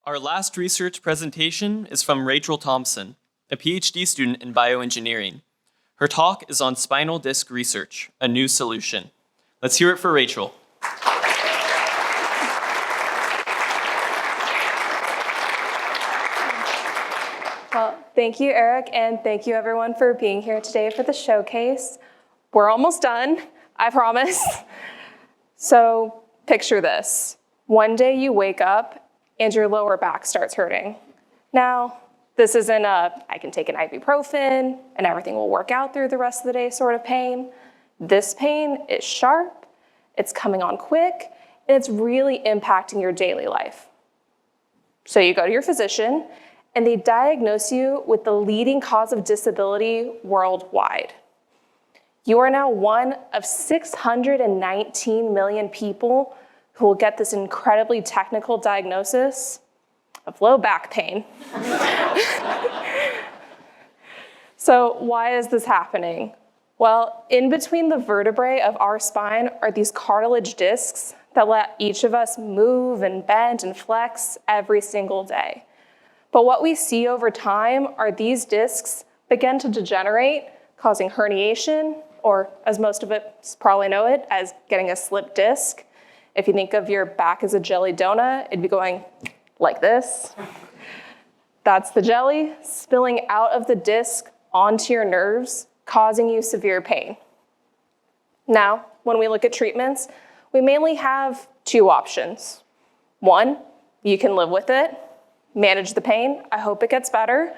Our last research presentation is from Rachel Thompson, a Ph.D. student in bioengineering. Her talk is on spinal disc research, a new solution. Let's hear it for Rachel. Well, thank you, Eric, and thank you everyone for being here today for the showcase. We're almost done, I promise. So picture this. One day you wake up and your lower back starts hurting. Now, this isn't I can take an ibuprofen and everything will work out through the rest of the day sort of pain. This pain is sharp, it's coming on quick, and it's really impacting your daily life. So you go to your physician and they diagnose you with the leading cause of disability worldwide. You are now one of 619 million people who will get this incredibly technical diagnosis of low back pain. So why is this happening? Well, in between the vertebrae of our spine are these cartilage discs that let each of us move and bend and flex every single day. But what we see over time are these discs begin to degenerate, causing herniation, or as most of us probably know it, as getting a slipped disc. If you think of your back as a jelly donut, it'd be going like this. That's the jelly spilling out of the disc onto your nerves, causing you severe pain. Now, when we look at treatments, we mainly have two options. One, you can live with it, manage the pain, I hope it gets better.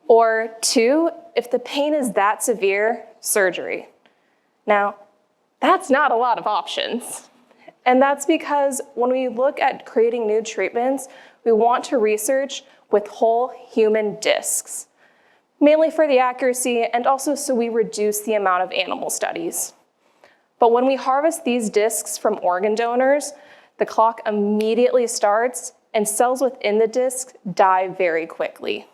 Or two, if the pain is that severe, surgery. Now, that's not a lot of options. And that's because when we look at creating new treatments, we want to research with whole human discs, mainly for the accuracy and also so we reduce the amount of animal studies. But when we harvest these discs from organ donors, the clock immediately starts and cells within the disc die very quickly.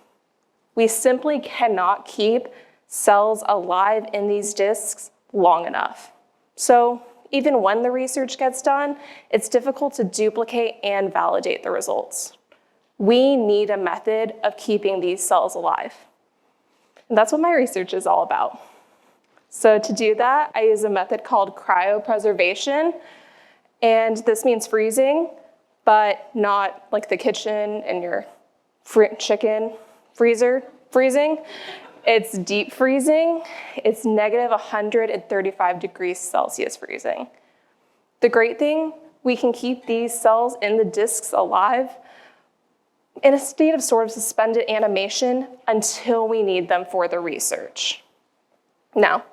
We simply cannot keep cells alive in these discs long enough. So even when the research gets done, it's difficult to duplicate and validate the results. We need a method of keeping these cells alive. And that's what my research is all about. So to do that, I use a method called cryopreservation. And this means freezing, but not like the kitchen and your chicken freezer freezing. It's deep freezing. It's negative 135 degrees Celsius freezing. The great thing, we can keep these cells in the discs alive in a state of sort of suspended animation until we need them for the research. Now,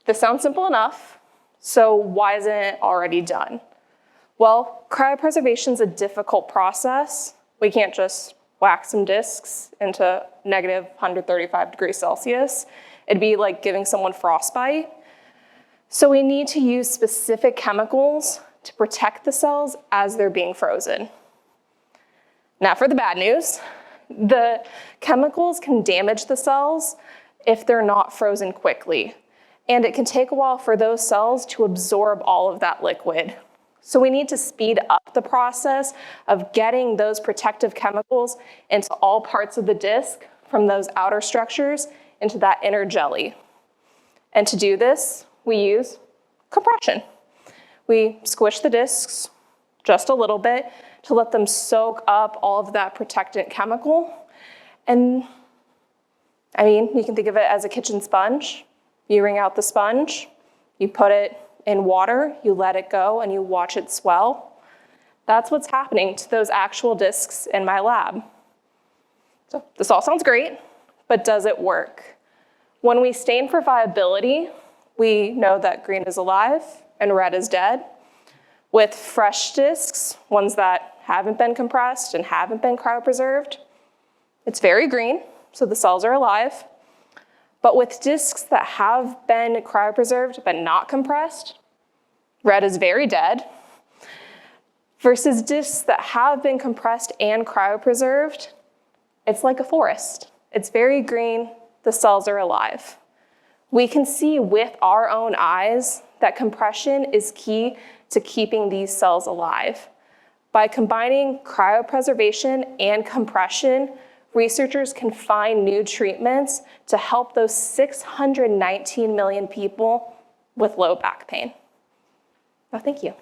this sounds simple enough, so why isn't it already done? Well, cryopreservation is a difficult process. We can't just whack some discs into negative 135 degrees Celsius. It'd be like giving someone frostbite. So we need to use specific chemicals to protect the cells as they're being frozen. Now for the bad news, the chemicals can damage the cells if they're not frozen quickly. And it can take a while for those cells to absorb all of that liquid. So we need to speed up the process of getting those protective chemicals into all parts of the disc, from those outer structures into that inner jelly. And to do this, we use compression. We squish the discs just a little bit to let them soak up all of that protectant chemical. And I mean, you can think of it as a kitchen sponge. You wring out the sponge, you put it in water, you let it go, and you watch it swell. That's what's happening to those actual discs in my lab. So this all sounds great, but does it work? When we stain for viability, we know that green is alive and red is dead. With fresh discs, ones that haven't been compressed and haven't been cryopreserved, it's very green, so the cells are alive. But with discs that have been cryopreserved but not compressed, red is very dead, versus discs that have been compressed and cryopreserved, it's like a forest. It's very green, the cells are alive. We can see with our own eyes that compression is key to keeping these cells alive. By combining cryopreservation and compression, researchers can find new treatments to help those 619 million people with low back pain. Well, thank you.